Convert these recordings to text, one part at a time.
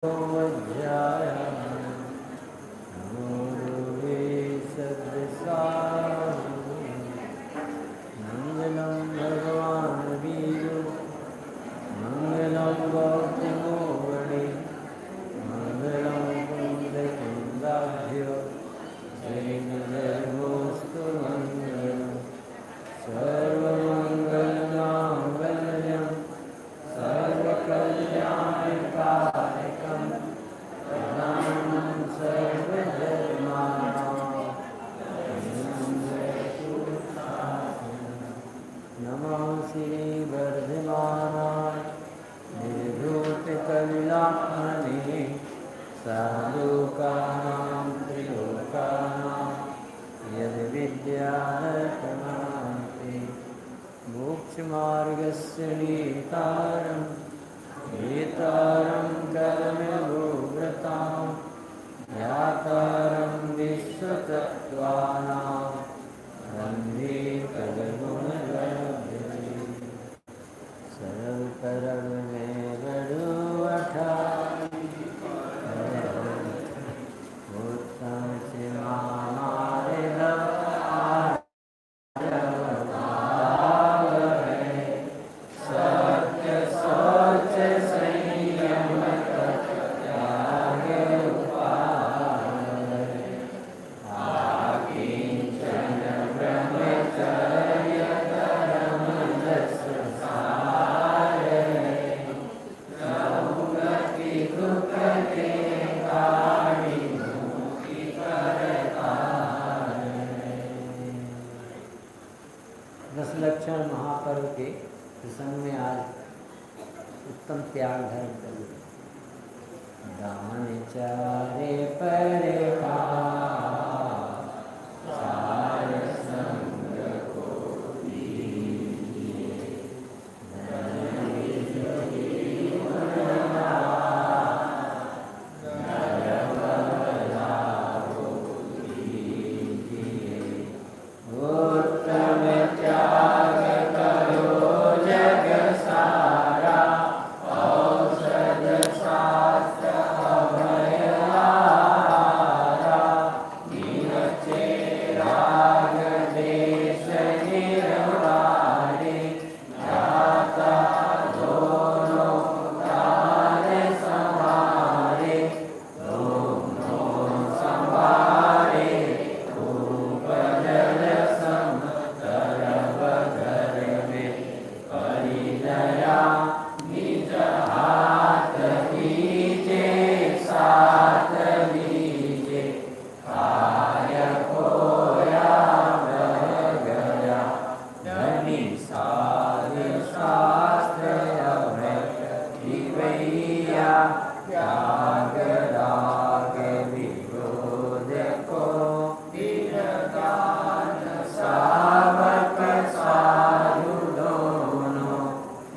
अध्याय नमो गुरुवे सद्साई मंगलम भगवान वीरु मंगलम गौतमोवणे मंगलम कुंदकुंदाभ्यो जयमोस्तु मंगलम सर्वमंगलमांगल्यं सर्वकल्याणकारकं प्रणमामि सर्वधर्माणां नमो श्री वर्धमानाय निर्धूतकरुणात्मने साधुकानां त्रिलोकानां यद्विद्यानतमान्ते मोक्षमार्गस्य नेतारं कर्मयोगव्रतां ज्ञातारं विश्वतत्त्वानां वन्दे तद्गुणगणपतिं सर्वकरण में बड़ुअठा उत्तम से मारे सत्य सोच संयम त्याग उपाय आकिंचन ब्रह्मचर्य धर्म संसार सौगति दुख के कारि मुक्ति करतार। दस लक्षण महापर्व के प्रसंग में आज उत्तम त्याग धर्म कर दान चारे पर चार संग को दीजिए उत्तम त्याग करो जग सारा औषध शास्त्र अभयहारा निवचे राग देश निर्वाणे ध्याता दोनों काल संभारे दोनों संभारे उपजल सम तरब घर में परिणया निज हाथ लीजे साथ लीजे काय खोया बह गया धनी साध शास्त्र अभय दिवैया त्याग राग विरोध को दान सावक साधु दोनों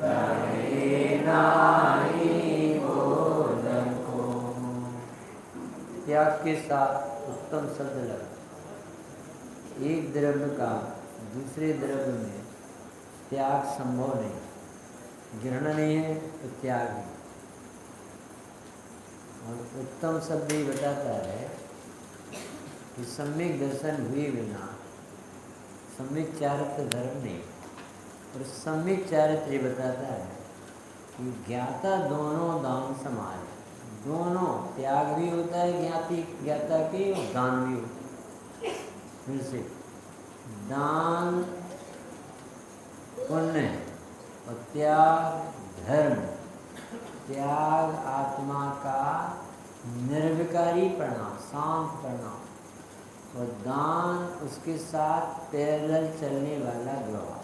रहे नाहि बोधन को। त्याग के साथ उत्तम शब्द लगा। एक द्रव्य का दूसरे द्रव्य में त्याग संभव नहीं, ग्रहण नहीं है तो त्याग नहीं। और उत्तम शब्द ये बताता है कि सम्यक दर्शन हुए बिना सम्यक चारित्र धर्म नहीं। और सम्यक चारित्र ये बताता है कि ज्ञाता दोनों दान समान है। दोनों त्याग भी होता है ज्ञाता के और दान भी होता है। फिर से दान पुण्य है और त्याग धर्म। त्याग आत्मा का निर्विकारी प्रणाम, शांत प्रणाम, और दान उसके साथ पैरेलल चलने वाला व्यवहार।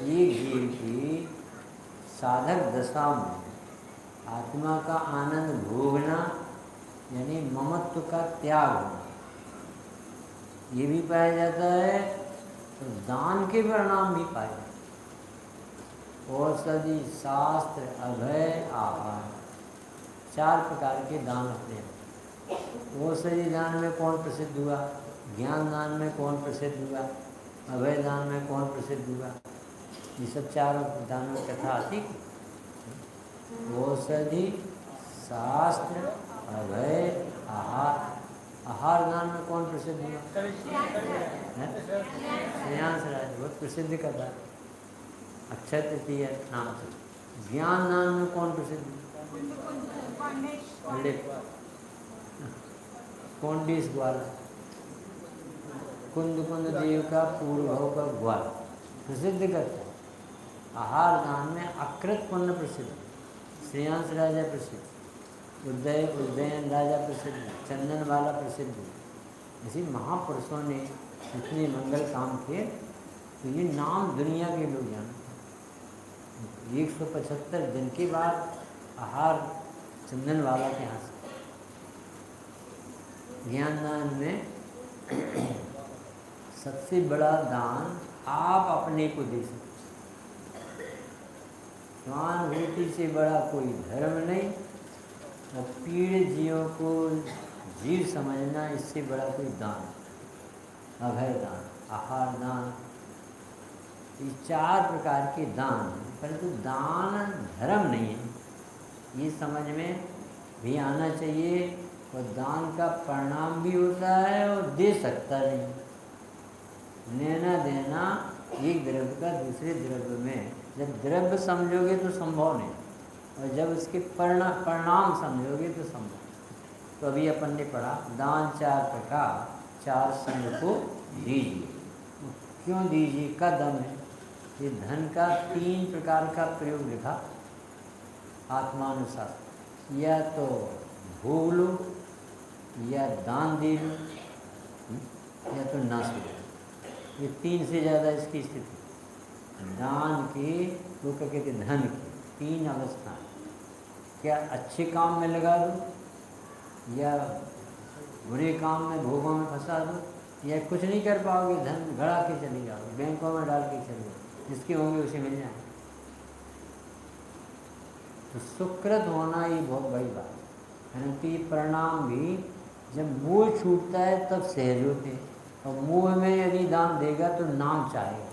ये जीव की साधक दशा में आत्मा का आनंद भोगना यानी ममत्व का त्याग होना ये भी पाया जाता है, तो दान के परिणाम भी पाए जाते हैं। औषधि शास्त्र अभय आहार चार प्रकार के दान होते हैं। औषधि दान में कौन प्रसिद्ध हुआ? ज्ञान दान में कौन प्रसिद्ध हुआ? अभय दान में कौन प्रसिद्ध हुआ? ये सब चारों दानों की कथा आती। औषधि शास्त्र, अभय, आहार। आहार दान में कौन प्रसिद्ध हुआ? श्रेयांस राज बहुत प्रसिद्ध करता है, अक्षय तृतीय नाम से। ज्ञान दान में कौन प्रसिद्ध? पंडित कोंडिस ग्वाल, कुंद कुंद देव का पूर्व का ग्वाल प्रसिद्ध करता है। आहार दान में अकृत पुण्य प्रसिद्ध, श्रेयांस राजा प्रसिद्ध, उज्जैन राजा प्रसिद्ध, चंदन वाला प्रसिद्ध। ऐसे महापुरुषों ने इतने मंगल काम किए तो ये नाम दुनिया के लोग जानते। 175 दिन के बाद आहार चंदन वाला के यहाँ से। ज्ञान दान में सबसे बड़ा दान आप अपने को दे सकते। स्वानुभूति से बड़ा कोई धर्म नहीं, और पीड़ित जीवों को जीव समझना इससे बड़ा कोई दान। अभय दान, आहार दान, ये 4 प्रकार के दान हैं, परंतु दान धर्म नहीं है, ये समझ में भी आना चाहिए। और दान का परिणाम भी होता है और दे सकता नहीं। लेना देना एक द्रव्य का दूसरे द्रव्य में, जब द्रव्य समझोगे तो संभव नहीं, और जब उसके परिणाम समझोगे तो संभव। तो अभी अपन ने पढ़ा दान 4 प्रकार, 4 संग को दीजिए। क्यों दीजिए का दम है, ये धन का 3 प्रकार का प्रयोग लिखा आत्मानुसार, या तो भोग लो, या दान दे लो, या तो नाश लो। ये 3 से ज़्यादा इसकी स्थिति। दान के वो क्या कहते धन की 3 अवस्था, क्या अच्छे काम में लगा दो, या बुरे काम में भोगों में फंसा दो, या कुछ नहीं कर पाओगे, धन गड़ा के चले जाओगे, बैंकों में डाल के चले जाओ, जिसके होंगे उसे मिल जाए। तो सुकृत होना ये बहुत बड़ी बात है। परंतु ये परिणाम भी जब मोह छूटता है तब सहज होते हैं। और मोह में यदि दान देगा तो नाम चाहेगा,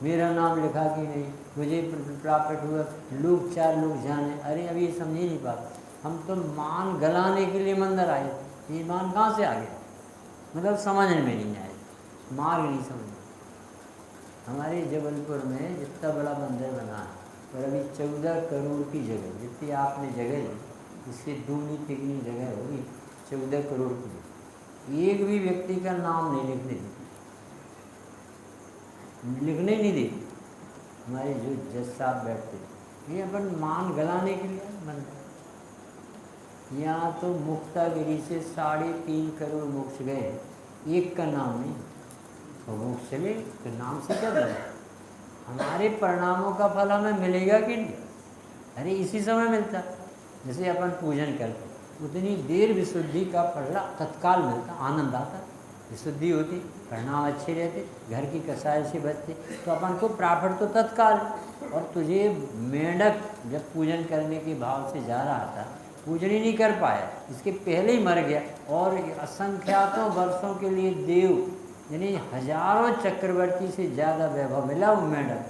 मेरा नाम लिखा कि नहीं, मुझे प्राप्त हुआ, लोग 4 लोग जाने। अरे अभी ये समझ ही नहीं पाते, हम तो मान गलाने के लिए मंदिर आए थे, ये मान कहाँ से आ गया, मतलब समझने में नहीं आए, मार्ग नहीं समझ। हमारे जबलपुर में जितना बड़ा मंदिर बना है, और अभी 14 करोड़ की जगह, जितनी आपने जगह ली इससे दूनी तिगनी जगह होगी, 14 करोड़ की। एक भी व्यक्ति का नाम नहीं लिखने नहीं देते। हमारे जो जज साहब बैठते, ये अपन मान गलाने के लिए मन। यहाँ तो मुक्तागिरी से 3.5 करोड़ मोक्ष गए, एक का नाम नहीं। और मोक्ष चले तो नाम से क्या बना? हमारे परिणामों का फल हमें मिलेगा कि नहीं? अरे इसी समय मिलता, जैसे अपन पूजन करते उतनी देर विशुद्धि का फल तत्काल मिलता, आनंद आता, विशुद्धि होती, परिणाम अच्छे रहते, घर की कसाई से बचते, तो अपन को प्राप्त तो तत्काल। और तुझे मेंढक जब पूजन करने के भाव से जा रहा था, पूजन ही नहीं कर पाया, इसके पहले ही मर गया, और असंख्यातों वर्षों के लिए देव यानी हजारों चक्रवर्ती से ज़्यादा वैभव मिला वो मेंढक,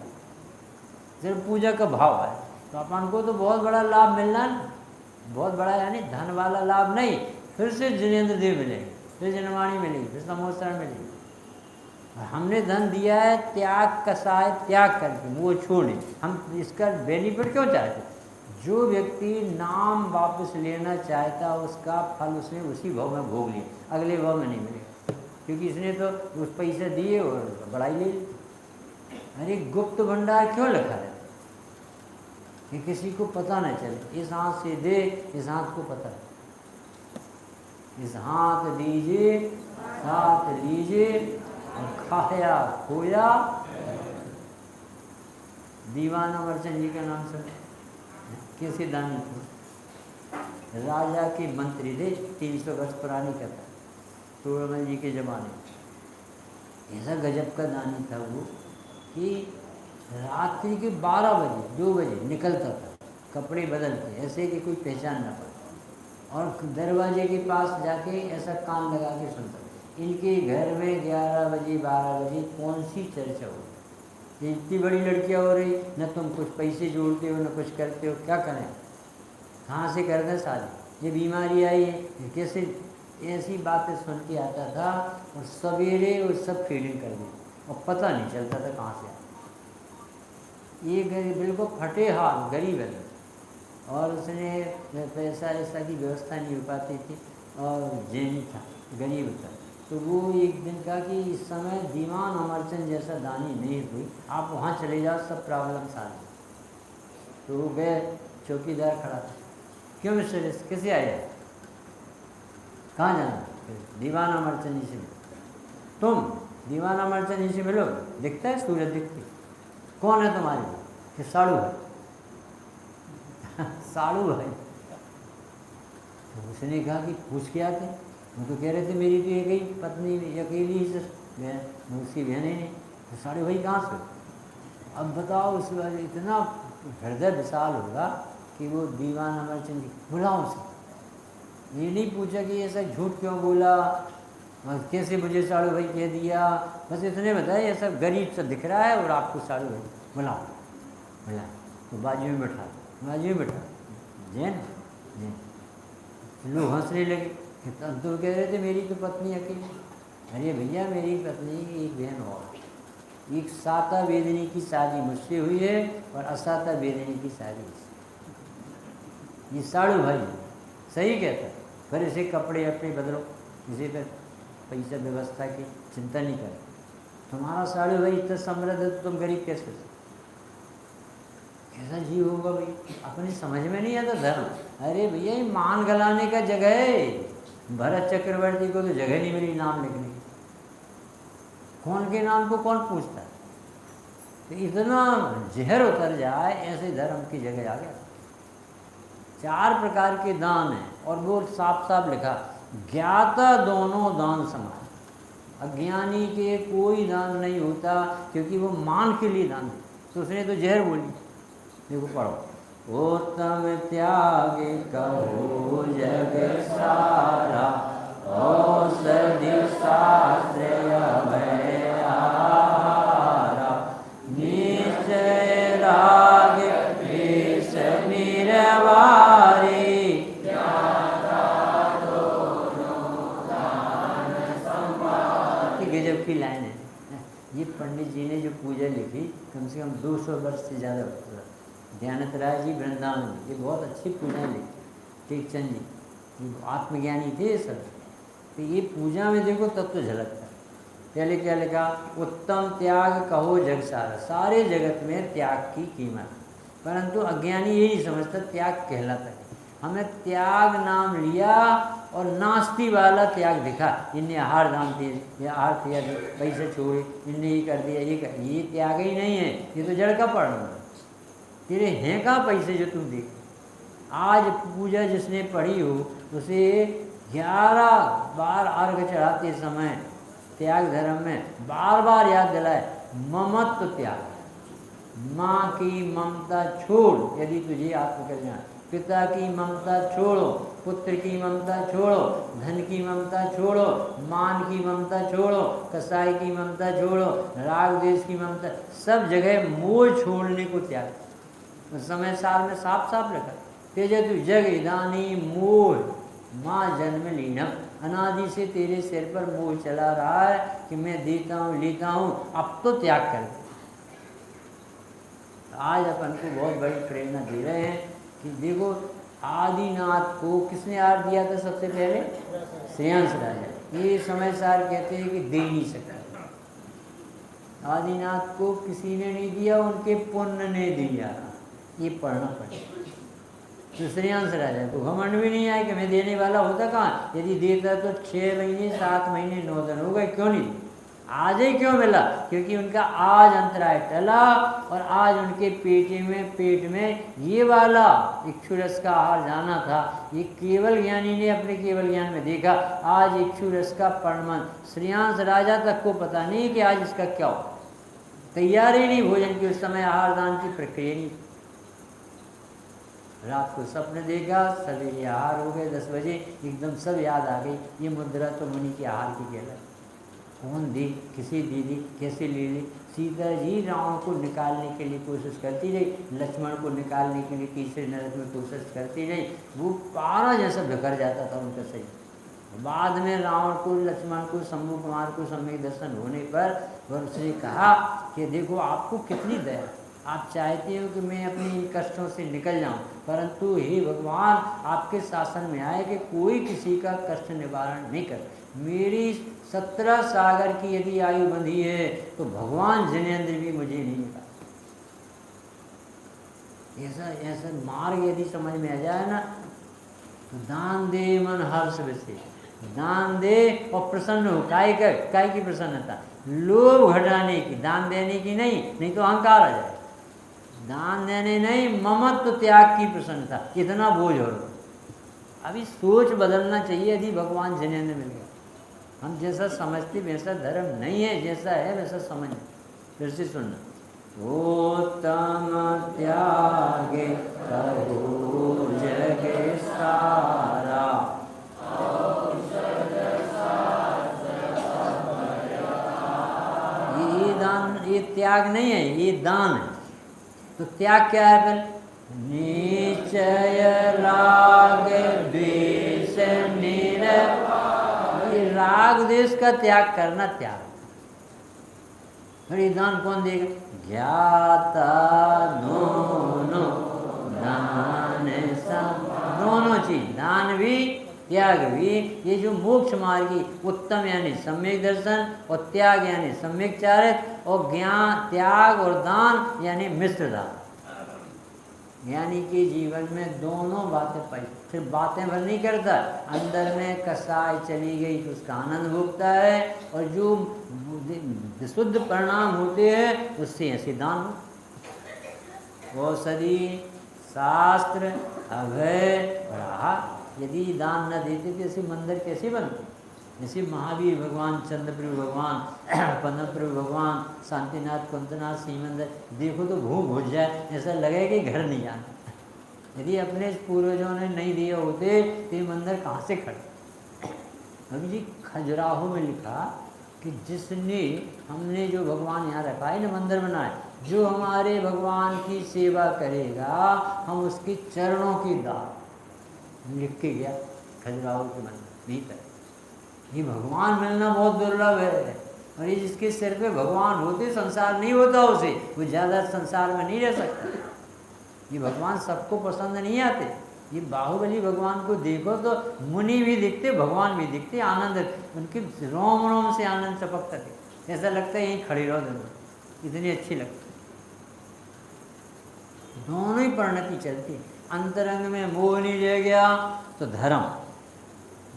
जब पूजा का भाव है, तो अपन को तो बहुत बड़ा लाभ मिलना, बहुत बड़ा यानी धन वाला लाभ नहीं, फिर से जिनेंद्र देव मिलेंगे, फिर जनवाणी मिलेगी, फिर समोसरण मिलेगी। हमने धन दिया है त्याग कसाय त्याग करके, वो छोड़े, हम इसका बेनिफिट क्यों चाहते? जो व्यक्ति नाम वापस लेना चाहता उसका फल उसने उसी भाव में भोग लिया, अगले भाव में नहीं मिलेगा, क्योंकि इसने तो उस पैसे दिए और बढ़ाई ले ली। अरे गुप्त भंडार क्यों लिखा है कि किसी को पता न चले, इस हाथ से दे, इस हाथ को पता है, इस हाथ दीजिए हाथ लीजिए, और खाया खोया। दीवाना अमरचंद जी का नाम सुन, कैसे दानी थे, राजा के मंत्री थे, 300 वर्ष पुरानी कथा, तोड़मल जी के ज़माने। ऐसा गजब का दानी था वो कि रात्रि के 12 बजे 2 बजे निकलता था, कपड़े बदल के, ऐसे कि कोई पहचान ना पाए, और दरवाजे के पास जाके ऐसा कान लगा के सुनता। इनके घर में 11 बजे 12 बजे कौन सी चर्चा हो, इतनी बड़ी लड़कियां हो रही, न तुम कुछ पैसे जोड़ते हो न कुछ करते हो, क्या करें? कहाँ से कर दें शादी, ये बीमारी आई है, ये कैसे, ऐसी बातें सुन के आता था और सवेरे वो सब फीलिंग कर दी और पता नहीं चलता था कहाँ से आता। ये गरीब बिल्कुल फटे हाथ गरीब है और उसने पैसा ऐसा की व्यवस्था नहीं हो पाती थी और जैनी था, गरीब था। तो वो एक दिन कहा कि इस समय दीवान अमरचंद जैसा दानी नहीं हुई, आप वहाँ चले जाओ, सब प्रॉब्लम सारी। तो वो गए, चौकीदार खड़ा था, क्यों मिस्टर कैसे आए, कहाँ जाना, दीवान अमरचंद जी से मिलो। तुम दीवान अमरचंद जी से मिलो, दिखता है सूरज दिखती, कौन है तुम्हारे, कि साड़ू है। साड़ू भाई, तो उसने कहा कि पूछ के आते, वो तो कह रहे थे मेरी तो एक ही पत्नी अकेली ही उसकी बहन ही नहीं, तो साड़ू भाई कहाँ से। अब बताओ उस बार इतना हृदय विशाल होगा कि वो दीवान अमरचंद जी, बुलाओ उसे। ये नहीं पूछा कि ऐसा झूठ क्यों बोला, कैसे मुझे साड़ू भाई कह दिया, बस इतने बताया ये सब गरीब सा दिख रहा है और आपको साड़ू भाई बुलाओ। बुला तो बाजू में बैठा, बाजू में बैठा जैन जैन। लोग हंसने लगे, तो कह रहे थे मेरी तो पत्नी अकेली। अरे भैया मेरी पत्नी की एक बहन और, एक साता वेदनी की शादी मुझसे हुई है और असाता वेदनी की शादी। ये साड़ू भाई सही कहता है, फिर इसे कपड़े अपने बदलो, इसे पर पैसा व्यवस्था की चिंता नहीं कर। तुम्हारा साड़ू भाई इतना समृद्ध है तो तुम गरीब कैसे, कैसा जीव होगा भाई, अपनी समझ में नहीं आता धर्म। अरे भैया ये मान गलाने का जगह है, भरत चक्रवर्ती को तो जगह नहीं मिली नाम लिखने की, कौन के नाम को कौन पूछता है। तो इतना जहर उतर जाए ऐसे धर्म की जगह आ गया। 4 प्रकार के दान हैं और वो साफ साफ लिखा, ज्ञाता दोनों दान समान, अज्ञानी के कोई दान नहीं होता क्योंकि वो मान के लिए दान। तो उसने तो जहर बोली, देखो पढ़ो, उत्तम त्याग कहो जग सारा, औषधि शास्त्र अभयारा, निश्चय राग विष निरवारी, गजब की लाइन है। ये पंडित जी ने जो पूजा लिखी कम से कम 200 वर्ष से ज़्यादा दयानंद राय जी वृंदावन में, ये बहुत अच्छी पूजा लिखी। टेकचंद जी आत्मज्ञानी थे सब। तो ये पूजा में देखो तब तो झलकता है। पहले क्या लिखा, उत्तम त्याग कहो जग सारा, सारे जगत में त्याग की कीमत, परंतु अज्ञानी ये नहीं समझता त्याग कहलाता है। हमें त्याग नाम लिया और नास्ती वाला त्याग दिखा, इनने आहार दान दिए, ये आहार दिया, पैसे छोड़े, इनने ये कर दिया, ये त्याग ही नहीं है, ये तो जड़ का पढ़ना है। तेरे हैं कहाँ पैसे जो तुम देख। आज पूजा जिसने पढ़ी हो उसे 11 बार अर्घ चढ़ाते समय त्याग धर्म में बार बार याद दिलाए, ममत्व त्याग, माँ की ममता छोड़ यदि तुझे आत्मकल्याण, पिता की ममता छोड़ो, पुत्र की ममता छोड़ो, धन की ममता छोड़ो, मान की ममता छोड़ो, कसाई की ममता छोड़ो, राग द्वेष की ममता, सब जगह मोह छोड़ने को त्याग। उस समय साल में साफ साफ लिखा, तेजतु जग इदानी मोह माँ जन्म लीनम, अनादि से तेरे सिर पर मोह चला रहा है कि मैं देता हूँ लेता हूँ, अब तो त्याग कर। आज अपन को बहुत बड़ी प्रेरणा दे रहे हैं कि देखो आदिनाथ को किसने आर दिया था सबसे पहले, श्रेयांश राजा। ये समय सार कहते हैं कि दे नहीं सकता, आदिनाथ को किसी ने नहीं दिया, उनके पुण्य ने दिया। ये पढ़ना पड़ेगा। तो श्रेयांश राजा को घमंड भी नहीं आया कि मैं देने वाला होता कहाँ, यदि देता तो 6 महीने 7 महीने 9 दिन हो गए, क्यों नहीं, आज ही क्यों मिला, क्योंकि उनका आज अंतराय टला और आज उनके पेट में ये वाला इक्षुरस का आहार जाना था। ये केवल ज्ञानी ने अपने केवल ज्ञान में देखा, आज इक्षुरस का परिणाम श्रेयांश राजा तक को पता नहीं कि आज इसका क्या हो, तैयारी नहीं भोजन की, उस समय आहार दान की प्रक्रिया नहीं। रात को सपने देखा, सवेरे आहार हो गए 10 बजे, एकदम सब याद आ गई, ये मुद्रा तो मुनि के आहार की कहलाई। कौन दी, किसी दीदी, कैसे ले ली। सीता जी रावण को निकालने के लिए कोशिश करती रही, लक्ष्मण को निकालने के लिए तीसरे नरक में कोशिश करती रही। वो पारा जैसा बिखर जाता था उनका सही। बाद में रावण को, लक्ष्मण को, शंभु कुमार को सम्यक दर्शन होने पर उसने कहा कि देखो आपको कितनी दया, आप चाहते हो कि मैं अपने इन कष्टों से निकल जाऊं, परंतु हे भगवान आपके शासन में आए कि कोई किसी का कष्ट निवारण नहीं कर। मेरी 17 सागर की यदि आयु बंधी है तो भगवान जिनेंद्र भी मुझे नहीं निकाल। ऐसा ऐसा मार्ग यदि समझ में आ जाए ना तो दान दे मन हर्ष से, दान दे और प्रसन्न हो। काय की प्रसन्नता, लोभ घटाने की, दान देने की नहीं तो अहंकार आ जाए। दान देने नहीं, ममत्व त्याग की प्रसन्नता, कितना बोझ हो। अभी सोच बदलना चाहिए। यदि भगवान जिनेंद्र मिल गया, हम जैसा समझते वैसा धर्म नहीं है, जैसा है वैसा समझ। फिर से सुनना, उत्तम त्यागे करो जग सारा, ये दान, ये त्याग नहीं है, ये दान है। तो त्याग क्या है फिर? निश्चय राग द्वेष निरपाय, राग द्वेष का त्याग करना त्याग। फिर ये दान कौन देगा? ज्ञाता दोनों दान सब, दोनों चीज, दान भी त्याग भी। ये जो मोक्ष मार्गी उत्तम यानी सम्यक दर्शन, और त्याग यानी सम्यक चारित्र, और ज्ञान, त्याग और दान यानी मिश्र दान। ज्ञानी के जीवन में दोनों बातें पाई। सिर्फ बातें भर नहीं करता, अंदर में कसाई चली गई तो उसका आनंद भोगता है, और जो विशुद्ध परिणाम होते हैं उससे ऐसे दान। औषधि शास्त्र अभय रहा, यदि दान न देते तो ऐसे मंदिर कैसे बनते? जैसे महावीर भगवान, चंद्रप्रभु भगवान, पद्म प्रभु भगवान, शांतिनाथ, कुंतनाथ, श्री मंदिर, देखो तो भूख बुझ जाए, ऐसा लगे कि घर नहीं जाना। यदि अपने पूर्वजों ने नहीं दिए होते तो ये मंदिर कहाँ से खड़े। अभी जी खजुराहो में लिखा कि जिसने, हमने जो भगवान यहाँ रखा है ना, मंदिर बनाए, जो हमारे भगवान की सेवा करेगा हम उसके चरणों की दाल, लिख के गया खजुराहो के मंदिर भीतर। ये भगवान मिलना बहुत दुर्लभ है, और ये जिसके सिर पे भगवान होते संसार नहीं होता उसे, वो ज़्यादा संसार में नहीं रह सकता। ये भगवान सबको पसंद नहीं आते। ये बाहुबली भगवान को देखो तो मुनि भी दिखते, भगवान भी दिखते, आनंद, उनके रोम रोम से आनंद चपकता थे, ऐसा लगता है यहीं खड़ी रहो दोनों, इतनी अच्छी लगती। दोनों ही परिणति चलती। अंतरंग में मोह नहीं रह गया तो धर्म,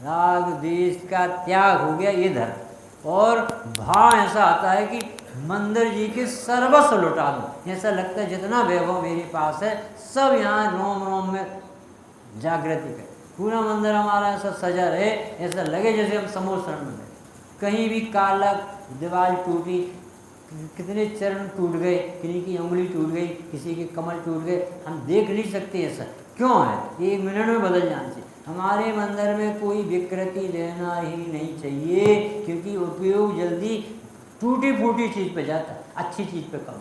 राग द्वेष का त्याग हो गया, ये धर्म। और भाव ऐसा आता है कि मंदिर जी के सर्वस्व लुटा दो, ऐसा लगता है जितना वैभव मेरे पास है सब यहाँ रोम रोम में जागृति कर। पूरा मंदिर हमारा ऐसा सजा रहे, ऐसा लगे जैसे हम समोसरण में। कहीं भी काला दीवार टूटी, कितने चरण टूट गए, किसी की उंगली टूट गई, किसी के कमल टूट गए, हम देख नहीं सकते। ऐसा क्यों है? ये 1 मिनट में बदल जाना चाहिए। हमारे मंदिर में कोई विकृति लेना ही नहीं चाहिए, क्योंकि उपयोग जल्दी टूटी फूटी चीज पे जाता है, अच्छी चीज पे कम।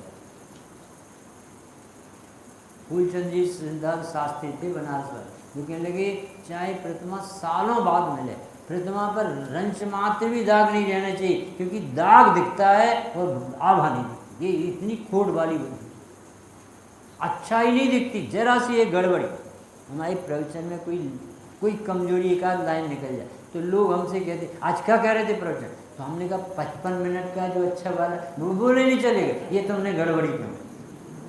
फूलचंद जी सिद्धार्थ शास्त्री थे बनारस में, जो कहने लगे चाहे प्रतिमा सालों बाद मिले, प्रतिमा पर रंच मात्र भी दाग नहीं रहना चाहिए, क्योंकि दाग दिखता है और आभा नहीं दिखती। ये इतनी खोट वाली बुद्धि, अच्छा ही नहीं दिखती, जरा सी एक गड़बड़ी। हमारे प्रवचन में कोई कमजोरी, एक आध लाइन निकल जाए तो लोग हमसे कहते आज क्या कह रहे थे प्रवचन, तो हमने कहा 55 मिनट का जो अच्छा वाला वो बोले नहीं चलेगा, ये तुमने गड़बड़ी क्यों।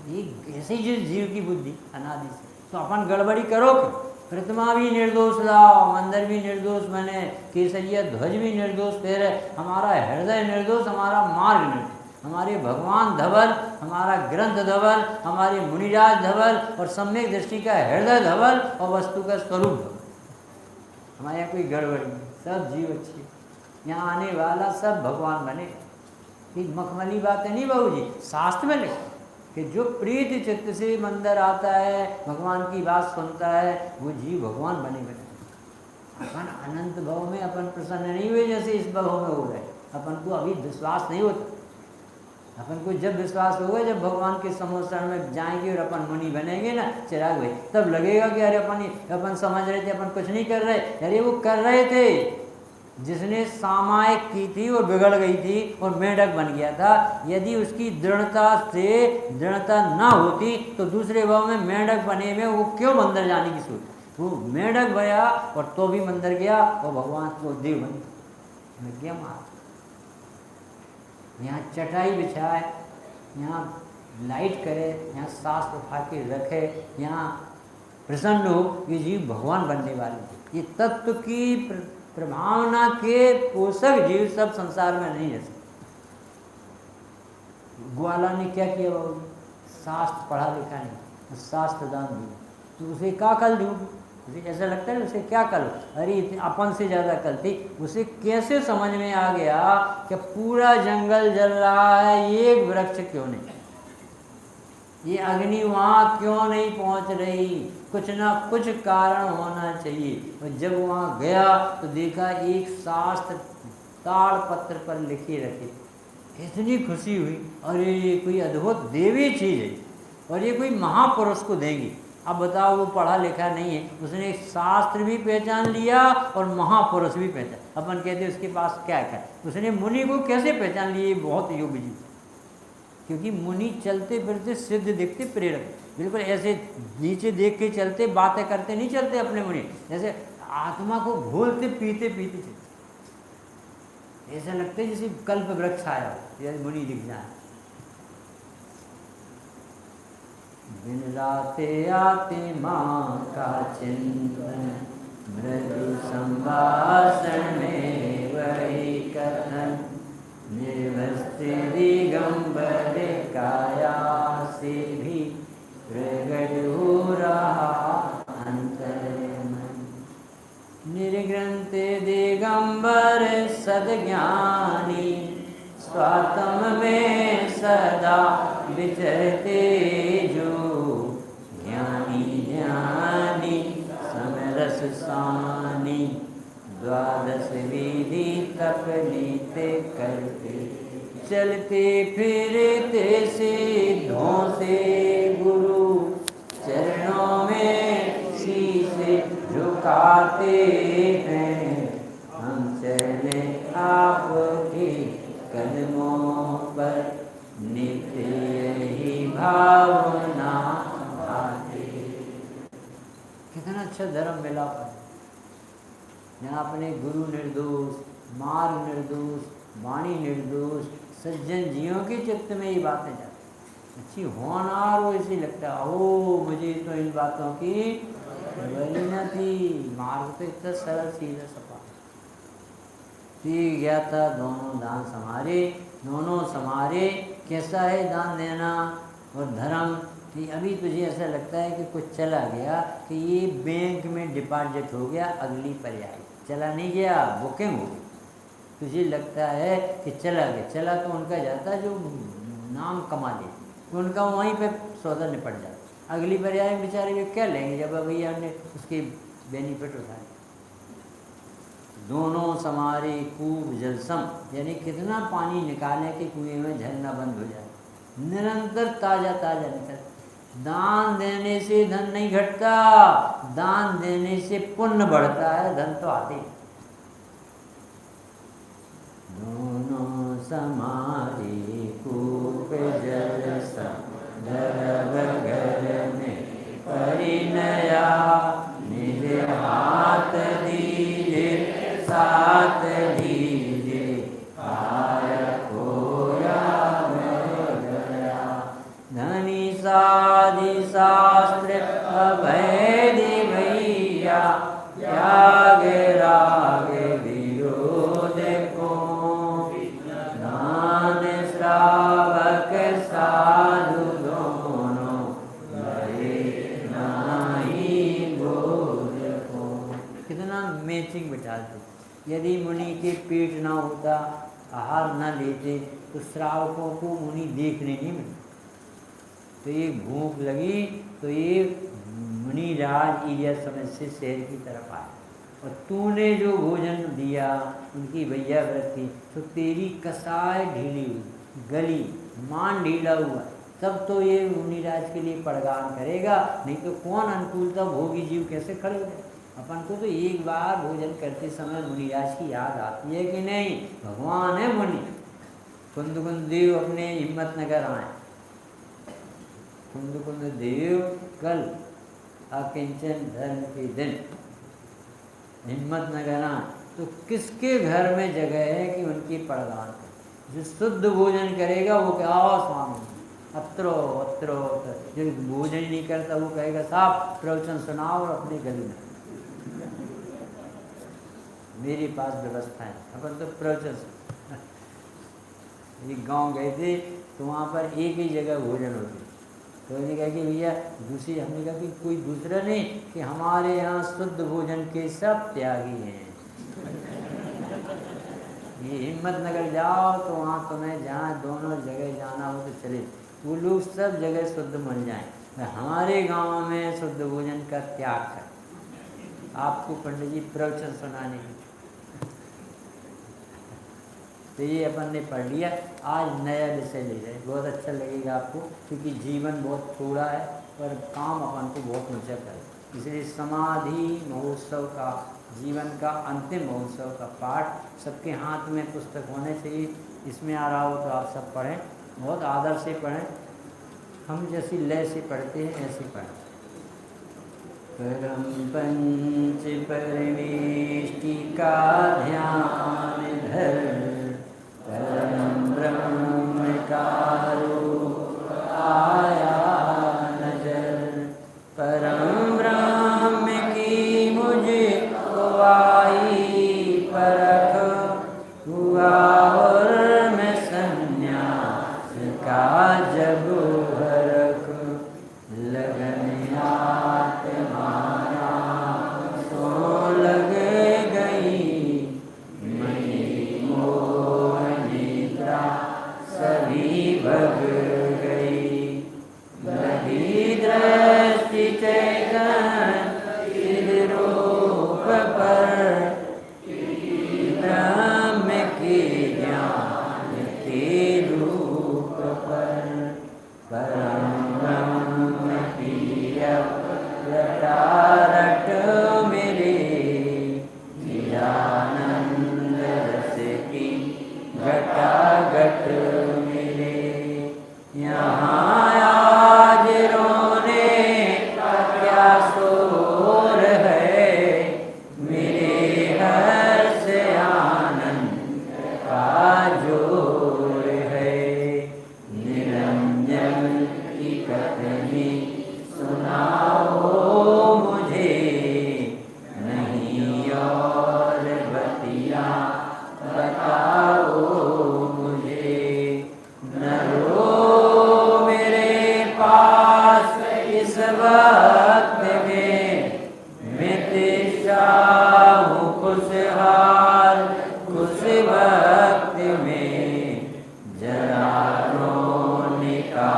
ये ऐसे ही जीव की बुद्धि अनादि से, तो अपन गड़बड़ी करो क्यों। प्रतिमा भी निर्दोष लाओ, मंदिर भी निर्दोष बने, केसरिया ध्वज भी निर्दोष फेरे, हमारा हृदय निर्दोष, हमारा मार्ग निर्दोष, हमारे भगवान धवल, हमारा ग्रंथ धवल, हमारे मुनिराज धवल, और सम्यक दृष्टि का हृदय धवल, और वस्तु का स्वरूप धवल। हमारे यहाँ कोई गड़बड़ी नहीं, सब जीव अच्छी। यहाँ आने वाला सब भगवान बनेगा। ये मखमली बातें नहीं बहू जी, शास्त्र में लिखा कि जो प्रीति चित्त से मंदिर आता है, भगवान की बात सुनता है, वो जीव भगवान बने बने। अपन अनंत भाव में अपन प्रसन्न नहीं हुए जैसे इस भाव में हो रहे, अपन को अभी विश्वास नहीं होता। अपन को जब विश्वास होगा, जब भगवान के समोषण में जाएंगे और अपन मुनि बनेंगे ना चिराग भाई, तब लगेगा कि अरे अपन समझ रहे थे अपन कुछ नहीं कर रहे, अरे वो कर रहे थे। जिसने सामायिक की थी और बिगड़ गई थी और मेढक बन गया था, यदि उसकी दृढ़ता ना होती तो दूसरे भाव में मेढक बने में वो क्यों मंदिर जाने की सोच। वो मेढक गया और तो भी मंदिर गया और भगवान को देव बन गया। मार यहाँ चटाई बिछाए, यहाँ लाइट करे, यहाँ शास्त्र उठा के रखे, यहाँ प्रसन्न हो कि जीव भगवान बनने वाले थे। ये तत्व की प्रभावना के पोषक जीव सब संसार में नहीं रह सकते। ग्वाला ने क्या किया बाबू? शास्त्र पढ़ा लिखा नहीं, शास्त्र दान दिया, तो उसे क्या कल दूँगी? उसे ऐसा लगता है उसे क्या कल, अरे अपन से ज़्यादा कल थी। उसे कैसे समझ में आ गया कि पूरा जंगल जल रहा है, एक वृक्ष क्यों नहीं, ये अग्नि वहाँ क्यों नहीं पहुँच रही, कुछ ना कुछ कारण होना चाहिए। और जब वहाँ गया तो देखा एक शास्त्र ताड़ पत्र पर लिखे रखे, इतनी खुशी हुई, अरे ये कोई अद्भुत देवी चीज़ है और ये कोई महापुरुष को देंगी। अब बताओ, वो पढ़ा लिखा नहीं है, उसने शास्त्र भी पहचान लिया और महापुरुष भी पहचान। अपन कहते उसके पास क्या है, उसने मुनि को कैसे पहचान लिया? बहुत योग्य जी, क्योंकि मुनि चलते फिरते सिद्ध दिखते प्रेरक, बिल्कुल ऐसे नीचे देख के चलते, बातें करते नहीं चलते अपने मुनि, जैसे आत्मा को घोलते पीते पीते चलते, ऐसा लगता है जैसे कल्प वृक्ष आया जैसे मुनि दिख जाए। दिन राते आते माँ का चिंतन, मृदु संभाषण में वही कथन, निर्वस्त्र दिगंबर काया से भी प्रगट हो रहा अंतर मन। निर्ग्रंथ दिगंबर सद्ज्ञानी, स्वात्म में सदा विचरते जो, ज्ञानी ज्ञानी समरस सानी, द्वादश विधि तप नीते करते, चलते फिरते सिद्धों से गुरु चरणों में शीश झुकाते हैं। हम चले आपके कदमों पर, नित्य यही भावना आते। कितना अच्छा धर्म मिला पर, यहाँ अपने गुरु निर्दोष, मार्ग निर्दोष, वाणी निर्दोष, सज्जन जीवों के चित्त में ये बातें जाती अच्छी होनार, वो इसी लगता है ओ मुझे तो इन बातों की वही न थी। मार्ग तो इतना सरल सीधा सपा गया था। दोनों दान समारे, दोनों समारे। कैसा है दान देना और धर्म कि अभी तुझे ऐसा लगता है कि कुछ चला गया, कि ये बैंक में डिपॉजिट हो गया, अगली पर्याय चला नहीं गया, बुकिंग हो गई। तुझे लगता है कि चला गया, चला तो उनका जाता जो नाम कमा ले, तो उनका वहीं पे सौदा निपट जाता। अगली पर्याय बेचारे वे क्या लेंगे जब भैया ने उसके बेनिफिट उठाए। दोनों समारे कूप जलसम, यानी कितना पानी निकाले कि कुएं में झरना बंद हो जाए, निरंतर ताज़ा ताज़ा निकल। दान देने से धन नहीं घटता, दान देने से पुण्य बढ़ता है, धन तो आते। दोनों समारे कूप जलसम, घर में परिणया, निज हाथ दीजे साथ दीजे, आय खोया गया। धनी साधि शास्त्र अभेदी भैया, त्याग राग विरोध को, दान श्रावक साधु दोनों लगे नाही बोध को। कितना मैचिंग बिठाते। यदि मुनि के पेट ना होता, आहार ना लेते, तो श्रावकों को मुनि देखने नहीं मिलते। तो ये भूख लगी तो ये मुनिराज ईजा समय से शहर की तरफ आए और तूने जो भोजन दिया उनकी भैया व्रत की, तो तेरी कसाय ढीली हुई, गली, मान ढीला हुआ, तब तो ये मुनिराज के लिए पड़गान करेगा, नहीं तो कौन अनुकूलता भोगी जीव कैसे खड़े हो जाए। अपन को तो एक बार भोजन करते समय मुनिराज की याद आती है कि नहीं, भगवान है मुनि। कुंद कुंद देव अपने हिम्मत नगर आए, कुंद कुंद देव कल अकिंचन धर्म के दिन हिम्मत नगर आए, तो किसके घर में जगह है कि उनकी पड़गान करे। जो शुद्ध भोजन करेगा वो क्या, स्वामी अत्रो अत्रो, जो भोजन ही नहीं करता वो कहेगा साहब प्रवचन सुनाओ और अपनी गली में मेरे पास व्यवस्था है। अपन तो प्रवचन एक गांव गए थे तो वहाँ पर एक ही जगह भोजन होती, तो उन्होंने कहा कि भैया दूसरी, हमने कहा कि कोई दूसरा नहीं, कि हमारे यहाँ शुद्ध भोजन के सब त्यागी हैं। ये हिम्मत नगर जाओ तो वहाँ तुम्हें जहाँ दोनों जगह जाना हो तो चले, वो लोग सब जगह शुद्ध मिल जाएं। हमारे गांव में शुद्ध भोजन का त्याग है। आपको पंडित जी प्रवचन सुनाने की, तो ये अपन ने पढ़ लिया। आज नया विषय ले जाए, बहुत अच्छा लगेगा आपको, क्योंकि जीवन बहुत थोड़ा है पर काम अपन को बहुत ऊंचा करे। इसलिए समाधि महोत्सव का, जीवन का अंतिम महोत्सव का पाठ सबके हाथ में पुस्तक होने चाहिए। इसमें आ रहा हो तो आप सब पढ़ें, बहुत आदर से पढ़ें, हम जैसी लय से पढ़ते हैं ऐसे पढ़ें। परम पंच परमेष्टि का ध्यान धर, परम ब्रह्म का रूप आया नजर, परम ब्रह्म की मुझे आई परख, हुआ और मैं संन्यास का जब भरख, लगन आत्माना सो लग गई, मणि मोह निद्रा सभी भग गई, लगी दृष्टि चैतन्य रूप पर, ब्रह्म के ज्ञान के रूप पर, परम ब्रह्म की रटारट मेरे, निरानंद रस की घटाघट मेरे, यहाँ आज रोने का क्या शोर है, मेरे हर्ष आनंद का जोर है, निरंजन की कथनी सुनाओ मुझे, नहीं और बतिया बताओ मुझे, न रो मेरे पास इस वक्त में, मैं तेरा हूँ खुशहाल उस वक्त में, जरा रोने का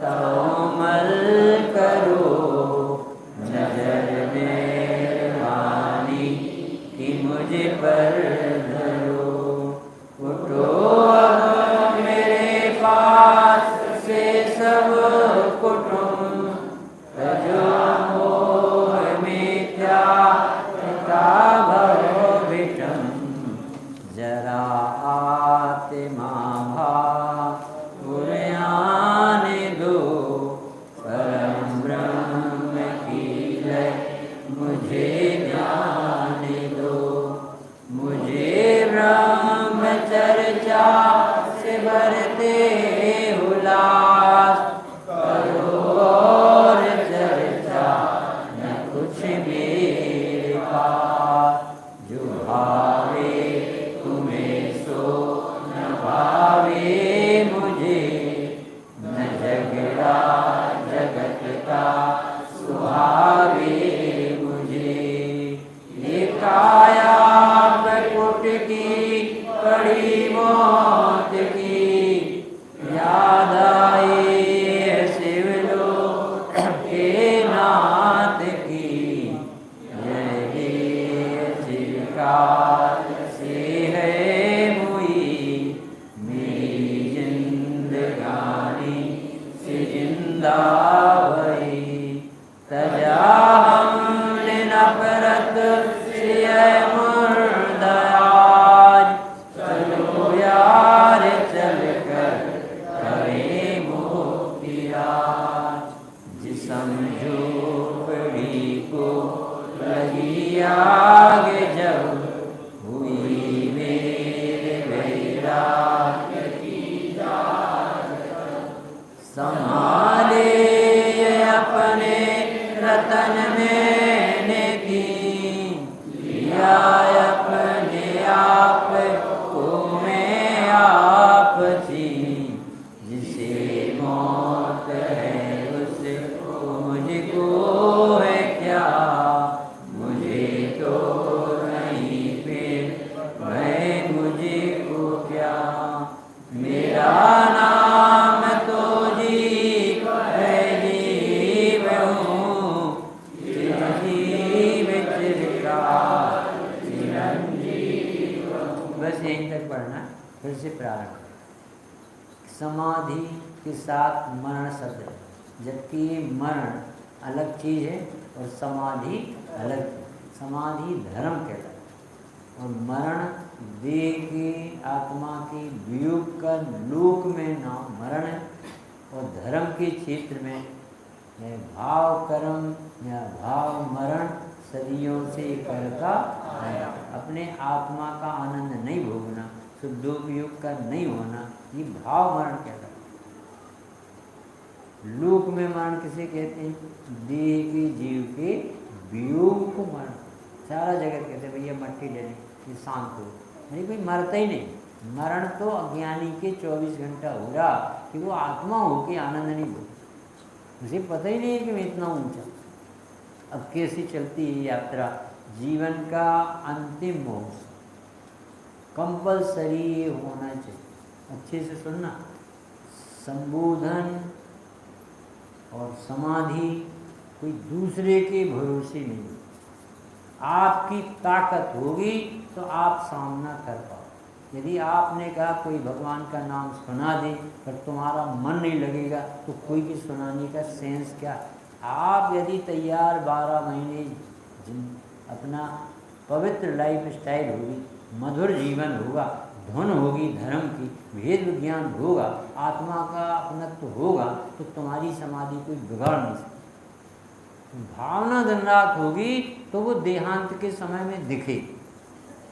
तौमल करो, नजर मेहरबानी कि मुझे पर धरो, उठो अब मेरे पास से सब कुटुंब, जो मोह में क्या भव विषम, जरा आत्मा भाव आने दो, परम ब्रह्म की लय मुझे जाने दो, मुझे ब्रह्म चर्चा से भरते उल्लास, करो और चर्चा न कुछ मेरे पास, जो भावे तुम्हें सो न भावे मुझे, न झगड़ा जगत का सुहावे मुझे, ये काया प्रकुट की कड़ी मौत की, याद आए शिवलोक के नाथ की, जय हे मुलाकात से है मुई मेरी जिंदगानी से जिंदा भई तजा हमने नफरत से है मुर्दाज चलो यार चल कर करें मुक्ति आज जिसम झोपड़ी को लगी आग जब हुई मेरे वैराग्य की जाग संभाले अपने रतन मैंने की लिया अपने आप को मैं आप थी जिसे मौत है उसको मुझको है क्या मुझे तो नहीं फिर मैं मुझे को क्या मेरा नाम तो जीव है जीव हूँ चिरंजीव चिरकाल चिरंजीव बस यहीं तक पढ़ना फिर से प्रारंभ समाधि के साथ मरण शब्द है जबकि मरण अलग चीज़ है और समाधि अलग चीज़ समाधि धर्म कहता है और मरण देह की आत्मा की वियोग का लोक में नाम मरण है और धर्म के क्षेत्र में भाव कर्म या भाव मरण सदियों से करता है अपने आत्मा का आनंद नहीं भोगना शुद्धोपयोग का नहीं होना ये भाव मरण कहता है लोक में मरण किसे कहते हैं देह के जीव के वियोग को मरण सारा जगत कहते हैं भैया मट्टी ले लें ये शांत हो नहीं कोई मरता ही नहीं मरण तो अज्ञानी के 24 घंटा हो रहा कि वो आत्मा हो के आनंद नहीं भोग उसे पता ही नहीं है कि मैं इतना ऊंचा अब कैसी चलती है यात्रा जीवन का अंतिम मोह कंपलसरी ये होना चाहिए अच्छे से सुनना संबोधन और समाधि कोई दूसरे के भरोसे नहीं आपकी ताकत होगी तो आप सामना कर पाओ यदि आपने कहा कोई भगवान का नाम सुना दे पर तुम्हारा मन नहीं लगेगा तो कोई भी सुनाने का सेंस क्या आप यदि तैयार 12 महीने अपना पवित्र लाइफ स्टाइल होगी मधुर जीवन होगा धुन होगी धर्म की भेद विज्ञान होगा आत्मा का अपनत्व होगा तो तुम्हारी समाधि कोई बिगाड़ नहीं सकती भावना दिन रात होगी तो वो देहांत के समय में दिखे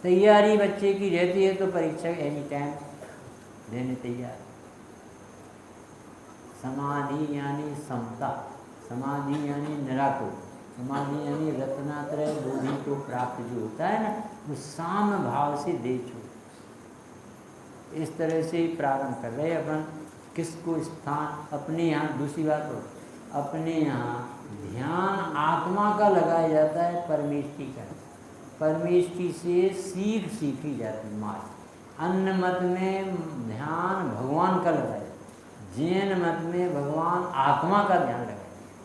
तैयारी बच्चे की रहती है तो परीक्षा एनी टाइम देने तैयार समाधि यानी समता समाधि यानी निराकुल समाधि यानी रत्नात्रय बोधि को प्राप्त जो होता है ना वो साम भाव से दे छोड़ इस तरह से ही प्रारंभ कर रहे अपन किसको स्थान अपने यहाँ दूसरी बात हो अपने यहाँ ध्यान आत्मा का लगाया जाता है परमेष्टि का परमेष्टि से सीखी जाती है मार्ग अन्य मत में ध्यान भगवान का लगाया जैन मत में भगवान आत्मा का ध्यान लगाया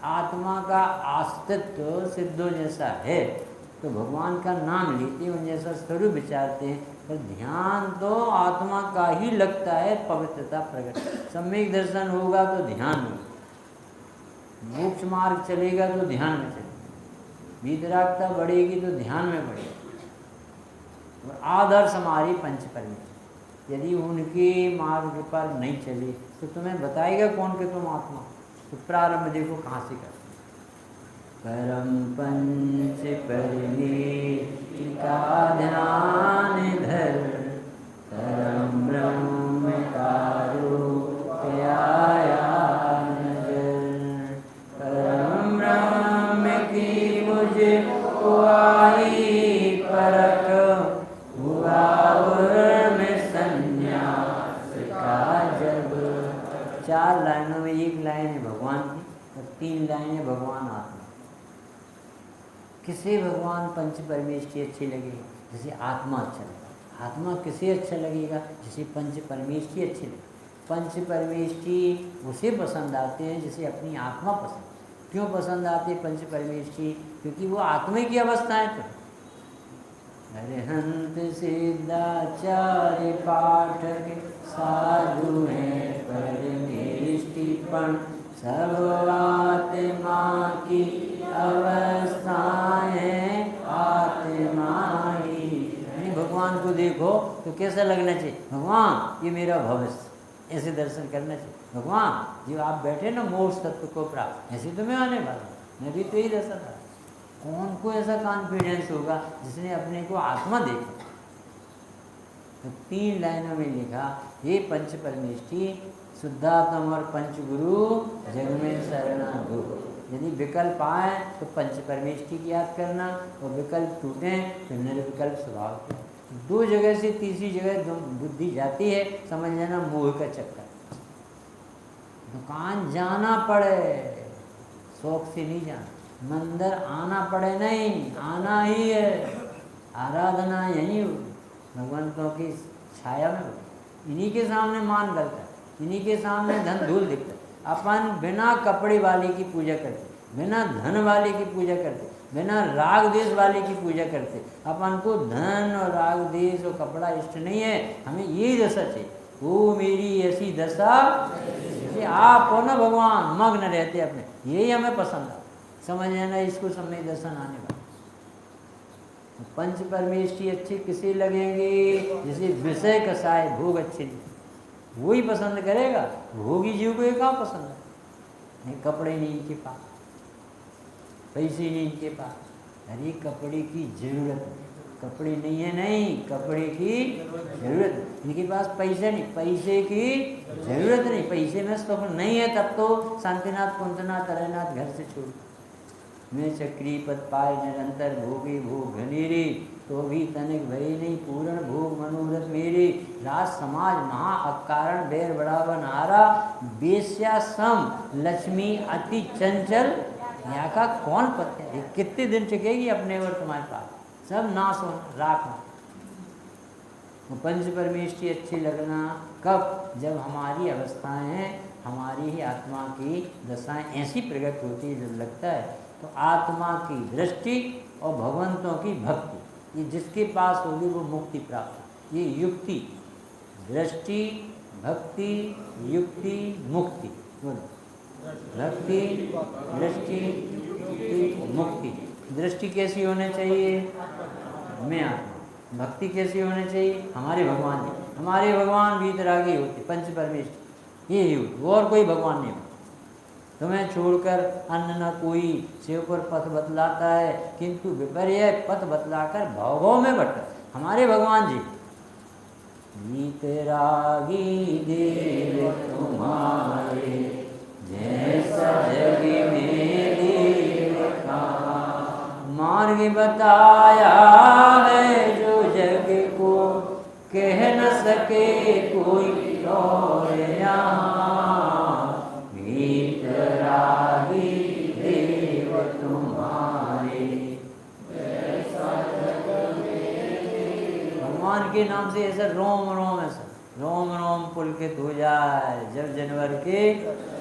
आत्मा का अस्तित्व सिद्धों जैसा है तो भगवान का नाम लेते उन जैसा स्वरूप विचारते हैं पर ध्यान तो आत्मा का ही लगता है पवित्रता प्रकट सम्यक दर्शन होगा तो ध्यान होगा मोक्ष मार्ग चलेगा तो ध्यान में चलेगा वितरागता बढ़ेगी तो ध्यान में बढ़ेगी और आदर्श हमारी पंच परमेश्वर यदि उनके मार्ग पर नहीं चले तो तुम्हें बताएगा कौन कि तुम आत्मा तो प्रारंभ देखो कहाँ से कर परम पंच परमेश्वर का ध्यान धर परम ब्रह्म का रूप आया नजर परम ब्रह्म की मुझे को आई परख हुआ में संन्यास का जब 4 लाइनों में एक लाइन है भगवान की और 3 लाइनें भगवान आत्मा किसे भगवान पंच परमेष्ठी अच्छे लगेगा जैसे आत्मा अच्छा लगेगा आत्मा किसे अच्छा लगेगा जैसे पंच परमेष्ठी अच्छे लगेगा पंच परमेष्ठी उसे पसंद आते हैं जिसे अपनी आत्मा पसंद क्यों पसंद आते हैं पंच परमेष्ठी क्योंकि वो आत्मा की अवस्था है तो अरहंत सिद्धाचार्य पाठक साधु हैं परमेष्टिपण सब आत्मा की अवस्थाएं आत्मा ही। यानी भगवान को देखो तो कैसा लगना चाहिए, भगवान ये मेरा भविष्य, ऐसे दर्शन करना चाहिए। भगवान जो आप बैठे ना मोक्ष तत्व को प्राप्त, ऐसे तो मैं आने वाला हूँ, मैं भी तो ही दर्शन था। कौन को ऐसा कॉन्फिडेंस होगा जिसने अपने को आत्मा देखा। तो 3 लाइनों में लिखा, हे पंच परमेष्टि शुद्धात्म और पंचगुरु जग में शरणा दो। यदि विकल्प आए तो पंच परमेष्टि की याद करना, और विकल्प टूटे तो निर्विकल्प स्वभाव। 2 जगह से तीसरी जगह बुद्धि जाती है, समझ लेना मोह का चक्कर। दुकान जाना पड़े, शौक से नहीं जाना, मंदिर आना पड़े नहीं, आना ही है। आराधना यहीं भगवंतों की छाया में, इन्हीं के सामने मान लगता है, इन्हीं के सामने धन धूल दिखता है। अपन बिना कपड़े वाले की पूजा करते, बिना धन वाले की पूजा करते, बिना राग देश वाले की पूजा करते। अपन को धन और राग देश और कपड़ा इष्ट नहीं है, हमें यही दशा चाहिए। वो मेरी ऐसी दशा, आप हो ना भगवान, मग्न रहते अपने, यही हमें पसंद है। समझ लेना इसको समय दर्शन आने वाला। पंच परमेष्टि अच्छे किसे लगेंगे, जिसे विषय कसाए भोग अच्छे नहीं, वही पसंद करेगा। भोगी जीव को ये कहाँ पसंद है। नहीं, कपड़े नहीं इनके पास, पैसे नहीं इनके पास, अरे कपड़े की जरूरत, कपड़े नहीं है, नहीं कपड़े की जरूरत। इनके पास पैसे नहीं, पैसे की जरूरत नहीं, पैसे में सुख नहीं है, तब तो शांतिनाथ कुंतनाथ तरहनाथ घर से छोड़। मैं चक्री पद पाए निरंतर भोगी भोग घनेरी, तो भी तनिक भई नहीं पूर्ण भोग मनोरथ मेरे। राज समाज महा अकारण बैर बढ़ावन हारा, बेस्या सम लक्ष्मी अति चंचल। यहाँ का कौन पत्या है, कितने दिन टिकेगी अपने और तुम्हारे पास, सब नाश हो राख। पंच परमेष्टि अच्छी लगना कब, जब हमारी अवस्थाएं, हमारी ही आत्मा की दशाएं ऐसी प्रकट होती है, जब लगता है तो आत्मा की दृष्टि और भगवंतों की भक्ति, ये जिसके पास होगी वो मुक्ति प्राप्त। ये युक्ति, दृष्टि, भक्ति, युक्ति, मुक्ति, भक्ति, दृष्टि, युक्ति, मुक्ति। दृष्टि कैसी होनी चाहिए, मैं आत्मा। भक्ति कैसी होनी चाहिए, हमारे भगवान जी, हमारे भगवान वीतरागी होते, पंच परमेष्टि, ये युक्त, और कोई भगवान नहीं। तुम्हें छोड़कर अन्य न कोई, शिव पर पथ बतलाता है, किंतु विपर्य पथ बतलाकर भावों में बट। हमारे भगवान जी, वीतरागी देव तुम्हारे, जैसा जग में देव का, मार्ग बताया है जो जग को कह न सके कोई और यहाँ। वीतरागी देव तुम्हारे, भगवान के नाम से ऐसा रोम रोम, ऐसा रोम रोम पुलकित हो जाए जब जनवर के।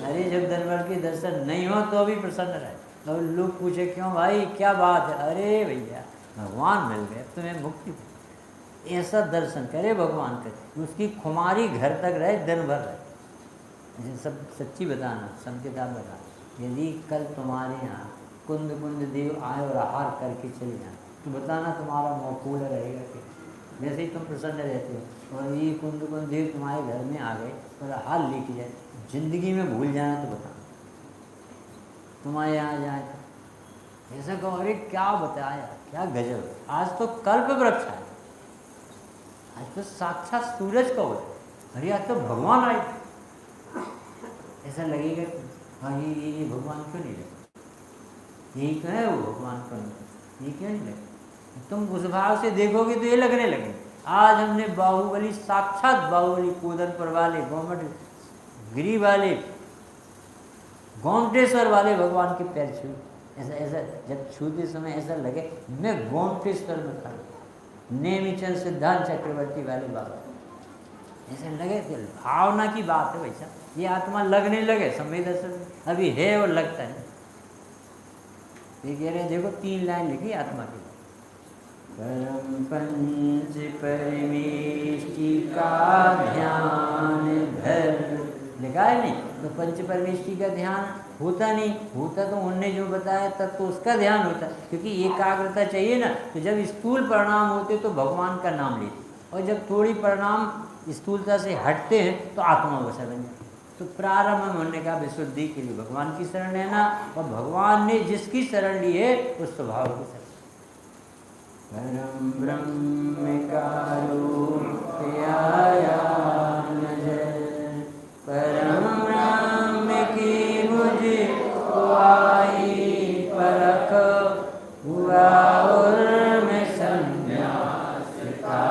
अरे जब जनवर के दर्शन नहीं हो तो भी प्रसन्न रहे। और लोग पूछे क्यों भाई क्या बात है, अरे भैया भगवान मिल गए, तुम्हें मुक्ति। ऐसा दर्शन करे भगवान करे, उसकी खुमारी घर तक रहे, दिन भर रहे। सब सच्ची बताना, सब किताब बता। यदि कल तुम्हारे यहाँ कुंद कुंद देव आए और आहार करके चले जाए, तो बताना तुम्हारा मौकूल रहेगा कि जैसे ही तुम प्रसन्न रहते हो, और ये कुंद कुंद देव तुम्हारे घर में आ गए और आहार लेके जाए, जिंदगी में भूल जाना तो बताना। तुम्हारे यहाँ जाए तो ऐसा कहो, अरे क्या बताया, क्या गजब, आज तो कल्प वृक्ष है, आज तो साक्षात सूरज का हो, अरे आज तो भगवान आए। ऐसा लगेगा हाँ ये भगवान क्यों नहीं लगे, यही तो है वो भगवान क्यों नहीं, ये क्यों नहीं लगे। तुम उस भाव से देखोगे तो ये लगने लगे। आज हमने बाहुबली, साक्षात बाहुबली, कोदनपुर वाले, गोमट गिरी वाले, गोमटेश्वर वाले भगवान के पैर छू, ऐसा ऐसा जब छूते समय ऐसा लगे मैं गोमटेश्वर में खड़ा, नेमिचंद सिद्धांत चक्रवर्ती वाले बाबा, ऐसे लगे थे। भावना की बात है वैसा, ये आत्मा लगने लगे, संवेदन अभी है और लगता है। ये कह रहे देखो 3 लाइन लिखी आत्मा की, परम पंच परमेष्टि का ध्यान धर। लिखा है नहीं? तो पंच परमेष्टि का ध्यान होता नहीं, होता तो उनने जो बताया तब तो उसका ध्यान होता, क्योंकि एकाग्रता चाहिए ना। तो जब स्थूल परिणाम होते तो भगवान का नाम लेते, और जब थोड़ी परिणाम स्थूलता से हटते हैं तो आत्मा वसा बन जाती। तो प्रारंभ में उन्होंने कहा विशुद्धि के लिए भगवान की शरण लेना, और भगवान ने जिसकी शरण ली है उस स्वभाव की शरण। परम ब्रह्म का रूप आया नजर, परम ब्रह्म की मुझे आई परख, हुआ उर्म संन्यास का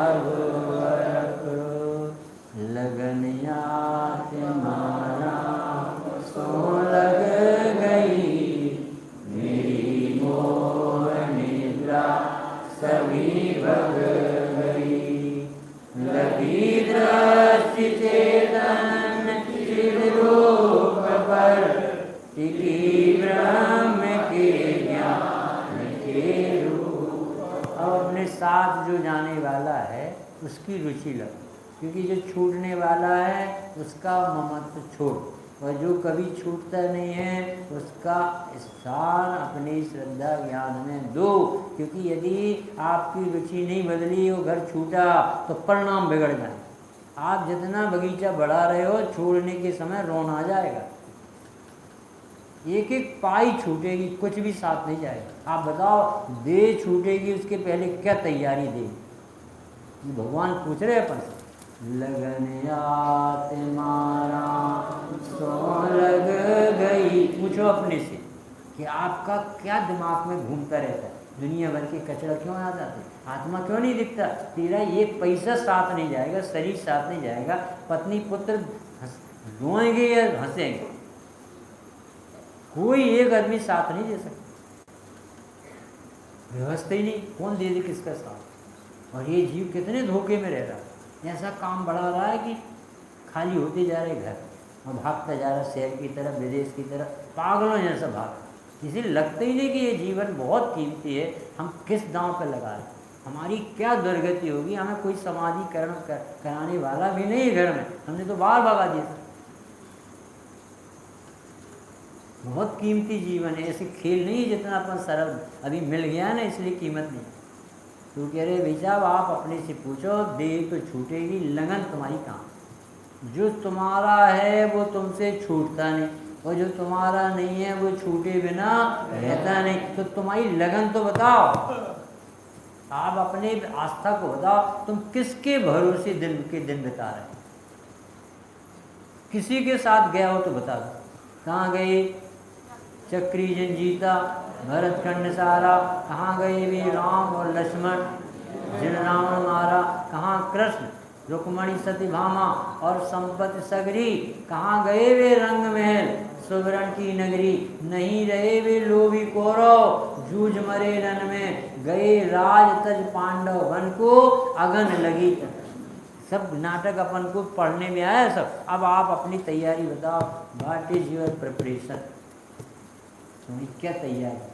अब वरक। लगन यात मारा सो लग गई, मेरी मोह निद्रा सभी भग गई। लगी दृष्टि चेतन चिद रूप पर, टिकी ब्रह्म के ज्ञान के रूप। अब अपने साथ जो जाने वाला है उसकी रुचि लगो, क्योंकि जो छूटने वाला है उसका ममत्व छोड़, और जो कभी छूटता नहीं है उसका स्थान अपनी श्रद्धा ज्ञान में दो। क्योंकि यदि आपकी रुचि नहीं बदली, वो घर छूटा तो परिणाम बिगड़ जाए। आप जितना बगीचा बढ़ा रहे हो, छोड़ने के समय रोना आ जाएगा। एक एक पाई छूटेगी, कुछ भी साथ नहीं जाएगा। आप बताओ, दे छूटेगी उसके पहले क्या तैयारी देगी? भगवान पूछ रहे अपन से, लगन यात मारा सो लग गई। पूछो अपने से कि आपका क्या दिमाग में घूमता रहता है? दुनिया भर के कचरा क्यों आ जाते? आत्मा क्यों नहीं दिखता? तेरा एक पैसा साथ नहीं जाएगा, शरीर साथ नहीं जाएगा, पत्नी पुत्र रोएंगे या हंसेंगे, कोई एक आदमी साथ नहीं दे सकता। व्यवस्था ही नहीं, कौन दे दे किसका साथ? और ये जीव कितने धोखे में रह रहा है। ऐसा काम बढ़ा रहा है कि खाली होते जा रहे घर, और भागता जा रहा शहर की तरफ, विदेश की तरफ, पागलों जैसा भाग। किसी लगता ही नहीं कि ये जीवन बहुत कीमती है, हम किस दांव पर लगा रहे हैं, हमारी क्या दुर्गति होगी। हमें कोई समाधिकरण कराने वाला भी नहीं है घर में, हमने तो बाहर भगा दिया। बहुत कीमती जीवन है, ऐसे खेल नहीं जितना अपन सरल अभी मिल गया ना, इसलिए कीमत नहीं। तो कह रहे भाई साहब, आप अपने से पूछो, देह तो छूटेगी, लगन तुम्हारी कहाँ? जो तुम्हारा है वो तुमसे छूटता नहीं, और जो तुम्हारा नहीं है वो छूटे बिना रहता नहीं। तो तुम्हारी लगन तो बताओ, आप अपने आस्था को बताओ, तुम किसके भरोसे दिन के दिन बिता रहे? किसी के साथ गया हो तो बता दो, कहाँ गए? चक्री जन जीता, भरत खंड सारा, कहाँ गए वे राम और लक्ष्मण, जिन रावण मारा? कहाँ कृष्ण रुक्मणी सत्यभामा और संपत्ति सगरी? कहाँ गए वे रंग महल सुवर्ण की नगरी? नहीं रहे वे लोभी कौरव, जूझ मरे रण में, गए राज तज पांडव वन को अगन लगी। सब नाटक अपन को पढ़ने में आया सब। अब आप अपनी तैयारी बताओ, व्हाट इज योर प्रिपरेशन? तुम्हें क्या तैयारी?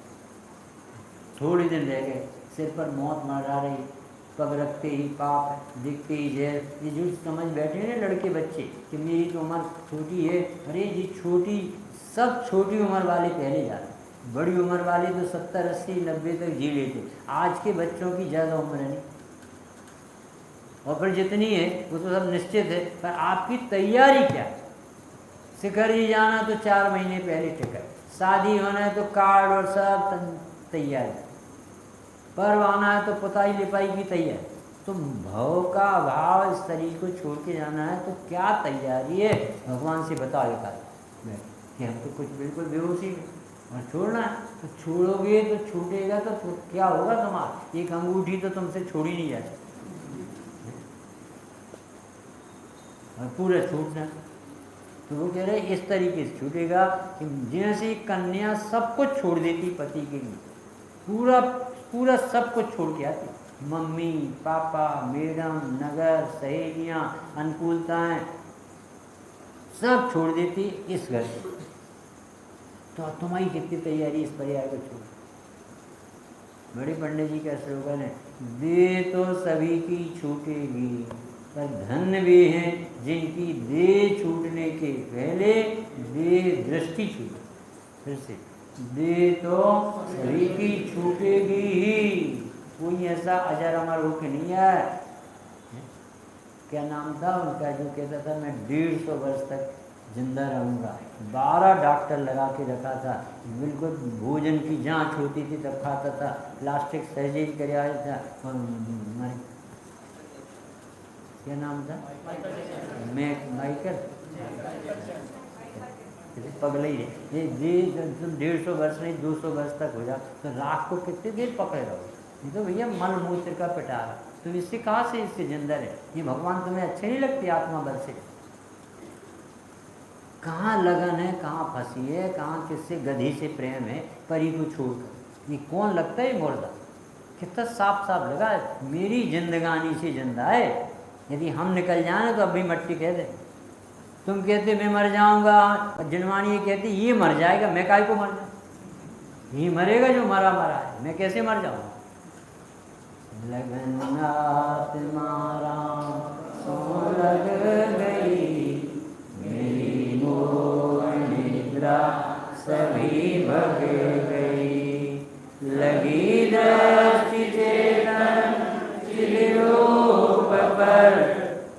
थोड़े दिन रह गए, सिर पर मौत मंडरा रही, पग रखते ही पाप, दिखते ही जहर। ये जो समझ बैठे ना लड़के बच्चे कि मेरी तो उम्र छोटी है, अरे जी छोटी, सब छोटी उम्र वाले पहले जा रहे, बड़ी उम्र वाले तो 70, 80, 90 तक जी लेते। आज के बच्चों की ज़्यादा उम्र नहीं, और फिर जितनी है वो तो सब निश्चित है, पर आपकी तैयारी क्या है? शिखर जी जाना तो 4 महीने पहले टिकट, शादी होना है तो कार्ड और सब तैयारी, पर्व आना है तो पुताई लिपाई की तैयारी। तो भव का अभाव, इस शरीर को छोड़ के जाना है तो क्या तैयारी है? भगवान से बताओ कि हम तो कुछ बिल्कुल बेहोशी में, और छोड़ना है तो छोड़ोगे तो छूटेगा तो क्या होगा तुम्हारा? एक अंगूठी तो तुमसे छोड़ी नहीं जाती, और पूरा छूटना। तो वो कह रहे इस तरीके से छूटेगा कि जैसे कन्या सब कुछ छोड़ देती पति के लिए, पूरा पूरा सब कुछ छोड़ के आती, मम्मी पापा, मैडम, नगर, सहेलियाँ, अनुकूलताएं सब छोड़ देती इस घर से। तो तुम्हारी कितनी तैयारी इस परिवार को छोड़? बड़ी पंडित जी का स्लोगन है, दे तो सभी की छूटेगी, पर धन्य भी हैं जिनकी दे छूटने के पहले दे दृष्टि छूटे। फिर से, दे तो सभी की छूटेगी ही, कोई ऐसा अजर अमर होके नहीं आया। क्या नाम था उनका जो कहता था मैं 150 वर्ष तक जिंदा रहूँगा, 12 डॉक्टर लगा के रखा था, बिल्कुल भोजन की जांच होती थी तब खाता था, प्लास्टिक सर्जरी कराया था, क्या नाम था, माइकल पगले ही है ये तुम 150 वर्ष नहीं 200 वर्ष तक हो जाओ तो राख को कितनी देर पकड़े रहो, ये तो भैया मल मूत्र का पिटारा, तुम इससे कहाँ से इससे जिंदा है, ये भगवान तुम्हें अच्छे नहीं लगती आत्मा बल से, कहाँ लगन है, कहाँ फंसी है, कहाँ किससे गधी से प्रेम है, परी को छोड़कर, ये कौन लगता है मुर्दा, कितना साफ साफ लगा है, मेरी जिंदगानी से जिंदा है, यदि हम निकल जाए तो अभी मट्टी कह दे, तुम कहते मैं मर जाऊंगा, और जिनवानी ये कहती ये मर जाएगा, मैं काहे को मर जाऊँ, ये मरेगा जो मरा मरा है, मैं कैसे मर जाऊंगा। लगनाथ मारा सो लग गई, मेरी मोह निद्रा सभी भग गई, लगी दृष्टि चेतन चिरूप पर,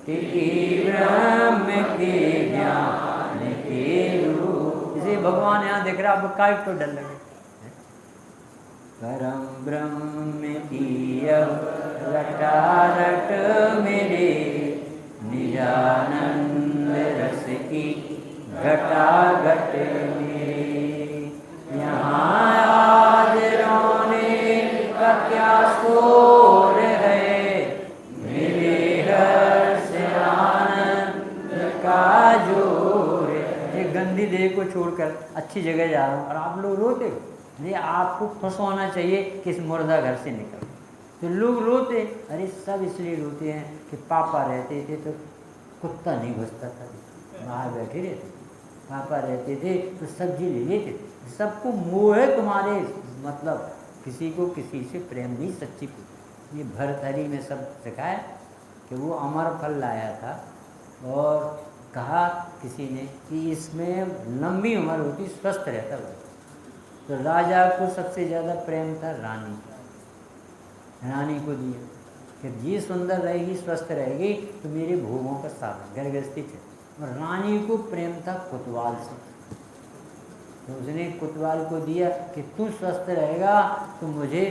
टिकी ब्रह्म के ज्ञान के रूप। इसे भगवान यहाँ देख रहा, अब काय तो डर लगे, परम ब्रह्म की रटारट मेरे, निजानंद रस की घटाघट मेरे, यहाँ आज रोने का क्या शोर है, मेरे हर्ष आनंद का जोर है। ये गंदी देह को छोड़कर अच्छी जगह जा रहा हूँ और आप लोग रोते, ये आपको खुश होना चाहिए कि इस मुर्दा घर से निकल, तो लोग रोते, अरे सब इसलिए रोते हैं कि पापा रहते थे तो कुत्ता नहीं घुसता था, बाहर बैठे रहते, पापा रहते थे तो सब्जी ले लेते, सबको मोह है तुम्हारे, मतलब किसी को किसी से प्रेम नहीं, सच्ची प्रेम। ये भरथरी में सब सिखाया कि वो अमर फल लाया था और कहा किसी ने कि इसमें लंबी उम्र होती, स्वस्थ रहता वो, तो राजा को सबसे ज़्यादा प्रेम था रानी, रानी को दिया कि ये सुंदर रहेगी, स्वस्थ रहेगी तो मेरे भोगों का साधन घर गृहस्थी थे, और रानी को प्रेम था कोतवाल से, तो उसने कोतवाल को दिया कि तू स्वस्थ रहेगा तो मुझे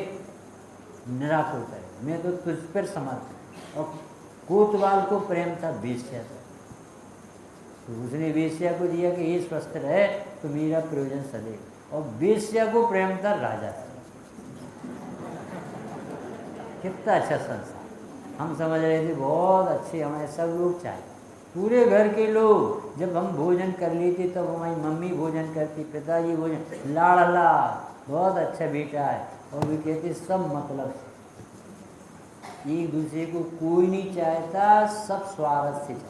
निराकुल करेगा, मैं तो तुझ पर समर्थ, और कोतवाल को प्रेम था वेश्या से, तो उसने वेश्या को दिया कि ये स्वस्थ रहे तो मेरा प्रयोजन सदैव, और वेश्या को प्रेम था राजा से। कितना अच्छा संसार, हम समझ रहे थे बहुत अच्छे, हमें सब लोग चाहिए, पूरे घर के लोग, जब हम भोजन कर लेते तब हमारी मम्मी भोजन करती, पिताजी भोजन, लाड़ला बहुत अच्छा बेटा है, और भी कहते सब मतलब से, एक दूसरे को कोई नहीं चाहता, सब स्वार्थ से चाहता।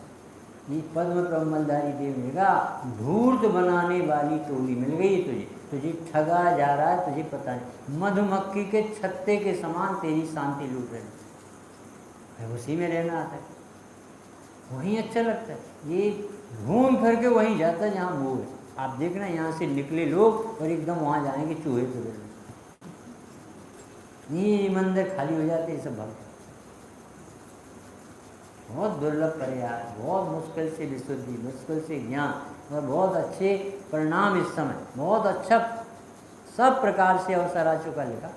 ये पद्म प्रमलधारी देव ने कहा धूर्त बनाने वाली टोली मिल गई तुझे, तुझे ठगा जा रहा है, तुझे पता नहीं, मधुमक्खी के छत्ते के समान तेरी शांति लूट रही, उसी में रहना आता है, वहीं अच्छा लगता है, ये घूम फिर के वहीं जाता है जहाँ मोह है। आप देखना यहाँ से निकले लोग और एकदम वहाँ जाएंगे चूहे चूहे, ये मंदिर खाली हो जाते हैं, सब भक्त बहुत दुर्लभ प्रयास, बहुत मुश्किल से विशुद्धि, मुश्किल से ज्ञान, और बहुत अच्छे परिणाम इस समय, बहुत अच्छा सब प्रकार से अवसर आ चुका लिखा।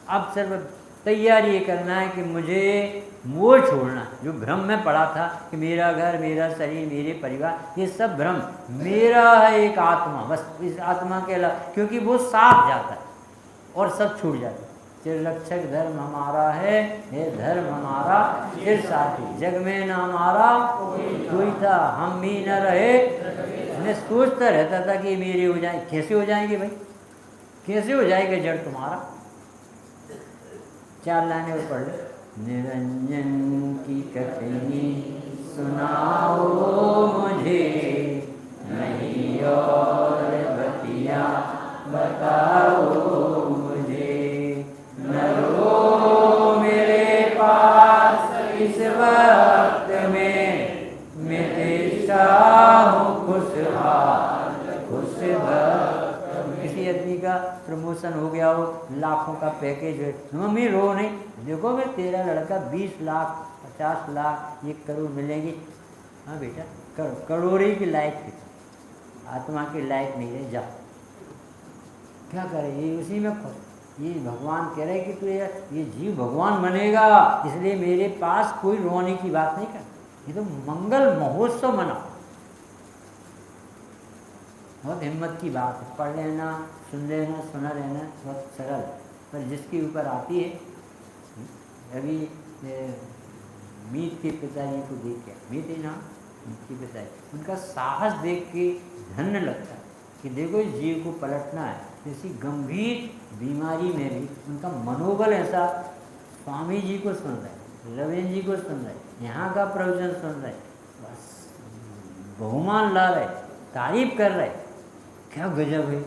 अब सिर्फ तैयारी ये करना है कि मुझे मोह छोड़ना है, जो भ्रम में पड़ा था कि मेरा घर, मेरा शरीर, मेरे परिवार, ये सब भ्रम, मेरा है एक आत्मा, बस इस आत्मा के अलावा, क्योंकि वो साफ जाता है और सब छूट जाता है। चिररक्षक धर्म हमारा है, हे धर्म हमारा चिर साथी, जग में न हमारा कोई था, हम भी न रहे। मैं सोचता रहता था कि मेरे हो जाए, कैसे हो जाएंगे भाई, कैसे हो जाएगा जड़ तुम्हारा। 4 लाइनें और पढ़ ले। निरंजन की कथनी सुनाओ मुझे, नहीं और बतिया बताओ मुझे, प्रमोशन हो गया हो, लाखों का पैकेज है, मम्मी रो नहीं, देखो मैं तेरा लड़का 20 लाख 50 लाख 1 करोड़ मिलेंगे। हाँ बेटा, करोड़ों की लायक थी, आत्मा की लायक नहीं रहे, जा क्या करे, ये उसी में खुश। ये भगवान कह रहे कि तू ये जीव भगवान बनेगा, इसलिए मेरे पास कोई रोने की बात नहीं कर, ये तो मंगल महोत्सव मना। बहुत हिम्मत की बात है, पढ़ लेना, सुन लेना, सुना रहना बहुत सरल, पर जिसके ऊपर आती है। अभी मीत के पिताजी को देख के, मीत है ना, मीत के पिताजी, उनका साहस देख के धन्य लगता है कि देखो इस जीव को पलटना है। जैसी गंभीर बीमारी में भी उनका मनोबल ऐसा, स्वामी जी को सुन रहे, रविंद्र जी को सुन रहे, यहाँ का प्रवचन सुन रहे, बस बहुमान ला रहे, तारीफ कर रहे, क्या गजब है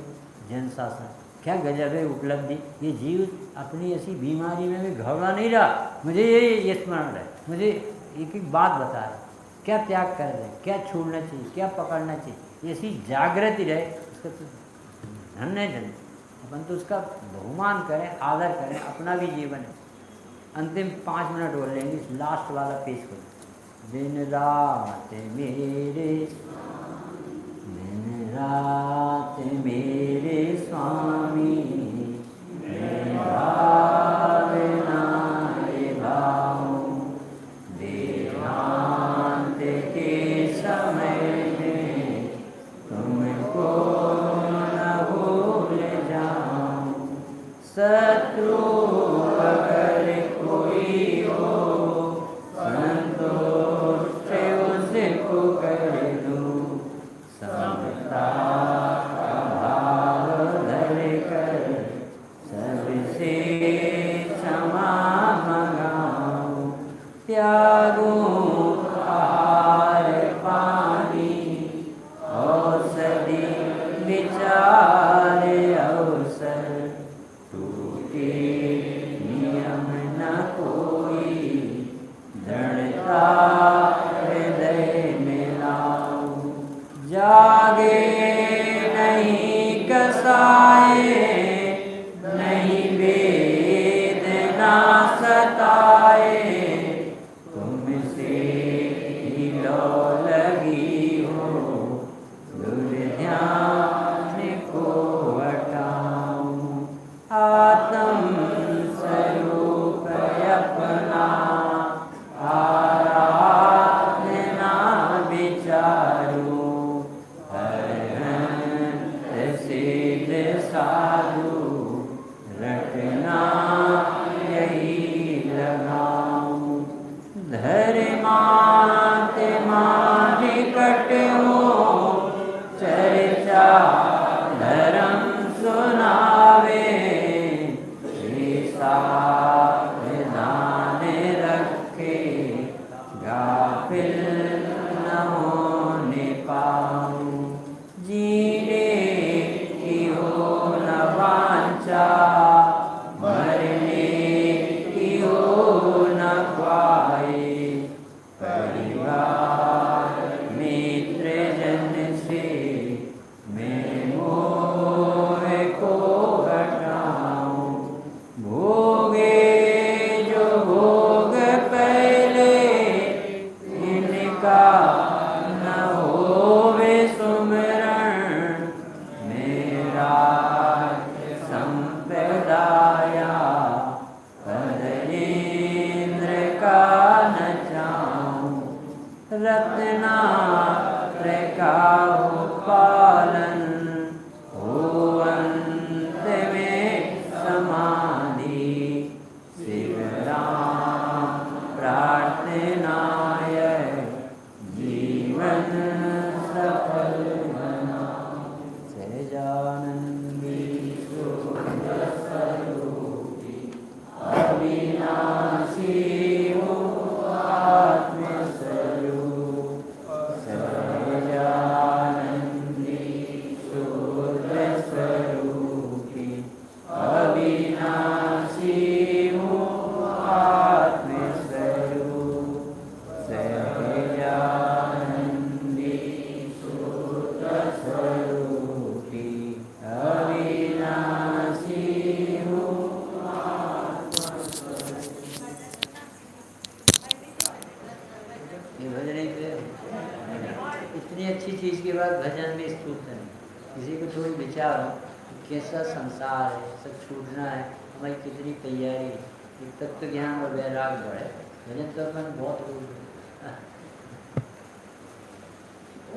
जन शासन, क्या गजब है उपलब्धि। ये जीव अपनी ऐसी बीमारी में भी घबरा नहीं रहा। मुझे ये स्मरण रहे, मुझे एक एक बात बता रहे, क्या त्याग कर रहे, क्या छोड़ना चाहिए, क्या पकड़ना चाहिए, ऐसी जागृति रहे, उसका तो धन्य धन्य। अपन तो उसका बहुमान करें, आदर करें, अपना भी जीवन है। अंतिम 5 मिनट हो लेंगे, लास्ट वाला पेश करो। दिन रात मेरे, दिन रात मेरे स्वामी, भाव ना भाऊं, देहांत के समय में तुमको न भूल जाऊं। शत्रु अगर कोई हो, संतोष से उसको कर दूं, समता का भाव धर कर सबसे क्षमा मंगाऊं। त्यागूं आहार पानी, औषधि विचार अवसर, टूटे नियम न कोई, दृढ़ता हृदय में लाऊं। जागे नहीं कसाए, नहीं वेदना सताए, तुमसे ही लो लगी हो, दुर्ध्यान को हटाऊं। आत्म स्वरूप अपना आराधना विचारूं, सिद्ध साधु रटना यही लगाऊं। धर्मात्मा निकट हो, चर्चा धर्म सुनावे, सावधान रखे, गाफिल न होने पाऊं। जीने की हो न वांछा, मरने की हो न ख्वाए, परिवार मित्र जन से मैं मोह को हटाऊं। भोगे जो भोग पहले, इनका न होवे सुमरण, मेरा संप्रदाया पद इंद्र का न चाऊं। रत्नात्र का हो पालन, हो अंत में समाधि, शिव राम प्रार्थनाय जीवन सफल बना। सहजानंदी स्वरूपी, अविनाशी हो आत्मस्वरूप, ये भजन ही पे इतनी अच्छी चीज़ के बाद भजन में स्फूर्त नहीं। किसी को थोड़ी विचार हो कैसा संसार है, सब छूटना है, हमारी कितनी तैयारी है, तत्व ज्ञान और वैराग बढ़े। भजन तो अपन बहुत